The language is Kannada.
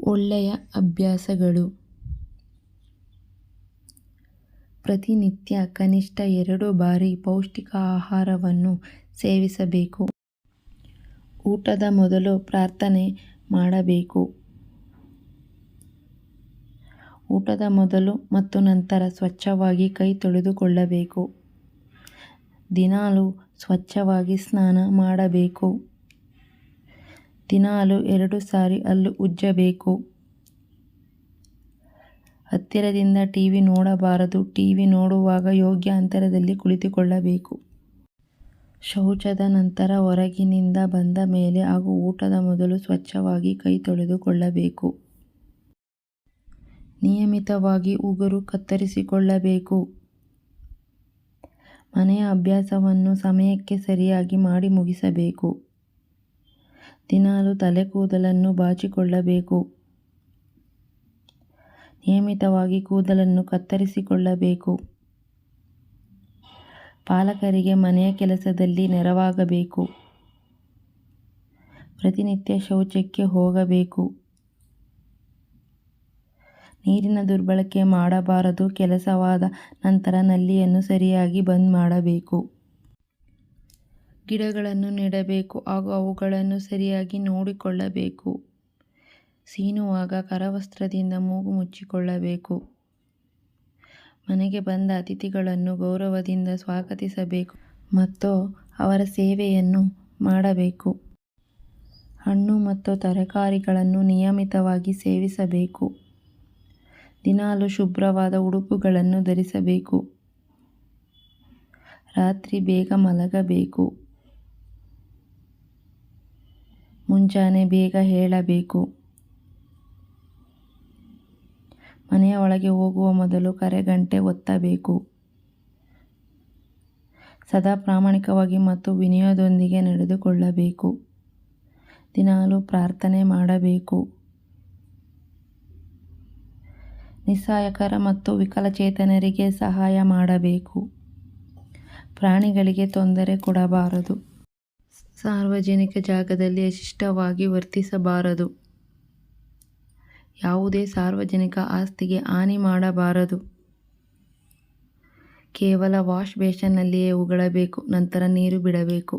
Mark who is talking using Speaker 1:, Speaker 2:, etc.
Speaker 1: ಒಳ್ಳೆಯ ಅಭ್ಯಾಸಗಳು. ಪ್ರತಿನಿತ್ಯ ಕನಿಷ್ಠ 2 ಬಾರಿ ಪೌಷ್ಟಿಕ ಆಹಾರವನ್ನು ಸೇವಿಸಬೇಕು. ಊಟದ ಮೊದಲು ಪ್ರಾರ್ಥನೆ ಮಾಡಬೇಕು. ಊಟದ ಮೊದಲು ಮತ್ತು ನಂತರ ಸ್ವಚ್ಛವಾಗಿ ಕೈ ತೊಳೆದುಕೊಳ್ಳಬೇಕು. ದಿನಾಲೂ ಸ್ವಚ್ಛವಾಗಿ ಸ್ನಾನ ಮಾಡಬೇಕು. ದಿನಾಲೂ 2 ಸಾರಿ ಹಲ್ಲು ಉಜ್ಜಬೇಕು. ಹತ್ತಿರದಿಂದ ಟಿವಿ ನೋಡಬಾರದು. ಟಿವಿ ನೋಡುವಾಗ ಯೋಗ್ಯ ಅಂತರದಲ್ಲಿ ಕುಳಿತುಕೊಳ್ಳಬೇಕು. ಶೌಚದ ನಂತರ ಹೊರಗಿನಿಂದ ಬಂದ ಮೇಲೆ ಹಾಗೂ ಊಟದ ಮೊದಲು ಸ್ವಚ್ಛವಾಗಿ ಕೈ ತೊಳೆದುಕೊಳ್ಳಬೇಕು. ನಿಯಮಿತವಾಗಿ ಉಗುರು ಕತ್ತರಿಸಿಕೊಳ್ಳಬೇಕು. ಮನೆಯ ಅಭ್ಯಾಸವನ್ನು ಸಮಯಕ್ಕೆ ಸರಿಯಾಗಿ ಮಾಡಿ ಮುಗಿಸಬೇಕು. ದಿನಾಲೂ ತಲೆ ಕೂದಲನ್ನು ಬಾಚಿಕೊಳ್ಳಬೇಕು. ನಿಯಮಿತವಾಗಿ ಕೂದಲನ್ನು ಕತ್ತರಿಸಿಕೊಳ್ಳಬೇಕು. ಪಾಲಕರಿಗೆ ಮನೆಯ ಕೆಲಸದಲ್ಲಿ ನೆರವಾಗಬೇಕು. ಪ್ರತಿನಿತ್ಯ ಶೌಚಕ್ಕೆ ಹೋಗಬೇಕು. ನೀರಿನ ದುರ್ಬಳಕೆ ಮಾಡಬಾರದು. ಕೆಲಸವಾದ ನಂತರ ನಲ್ಲಿಯನ್ನು ಸರಿಯಾಗಿ ಬಂದ್ ಮಾಡಬೇಕು. ಗಿಡಗಳನ್ನು ನೆಡಬೇಕು ಹಾಗೂ ಅವುಗಳನ್ನು ಸರಿಯಾಗಿ ನೋಡಿಕೊಳ್ಳಬೇಕು. ಸೀನುವಾಗ ಕರವಸ್ತ್ರದಿಂದ ಮೂಗು ಮುಚ್ಚಿಕೊಳ್ಳಬೇಕು. ಮನೆಗೆ ಬಂದ ಅತಿಥಿಗಳನ್ನು ಗೌರವದಿಂದ ಸ್ವಾಗತಿಸಬೇಕು ಮತ್ತು ಅವರ ಸೇವೆಯನ್ನು ಮಾಡಬೇಕು. ಹಣ್ಣು ಮತ್ತು ತರಕಾರಿಗಳನ್ನು ನಿಯಮಿತವಾಗಿ ಸೇವಿಸಬೇಕು. ದಿನಾಲೂ ಶುಭ್ರವಾದ ಉಡುಪುಗಳನ್ನು ಧರಿಸಬೇಕು. ರಾತ್ರಿ ಬೇಗ ಮಲಗಬೇಕು. ಮುಂಜಾನೆ ಬೇಗ ಏಳಬೇಕು. ಮನೆಯ ಒಳಗೆ ಹೋಗುವ ಮೊದಲು ಕರೆಗಂಟೆ ಒತ್ತಬೇಕು. ಸದಾ ಪ್ರಾಮಾಣಿಕವಾಗಿ ಮತ್ತು ವಿನಯದೊಂದಿಗೆ ನಡೆದುಕೊಳ್ಳಬೇಕು. ದಿನಾಲೂ ಪ್ರಾರ್ಥನೆ ಮಾಡಬೇಕು. ನಿಸ್ಸಹಾಯಕರ ಮತ್ತು ವಿಕಲಚೇತನರಿಗೆ ಸಹಾಯ ಮಾಡಬೇಕು. ಪ್ರಾಣಿಗಳಿಗೆ ತೊಂದರೆ ಕೊಡಬಾರದು. ಸಾರ್ವಜನಿಕ ಜಾಗದಲ್ಲಿ ಅಶಿಷ್ಟವಾಗಿ ವರ್ತಿಸಬಾರದು. ಯಾವುದೇ ಸಾರ್ವಜನಿಕ ಆಸ್ತಿಗೆ ಹಾನಿ ಮಾಡಬಾರದು. ಕೇವಲ ವಾಶ್ ಬೇಸಿನ್ನಲ್ಲಿಯೇ ಉಗಳಬೇಕು. ನಂತರ ನೀರು ಬಿಡಬೇಕು.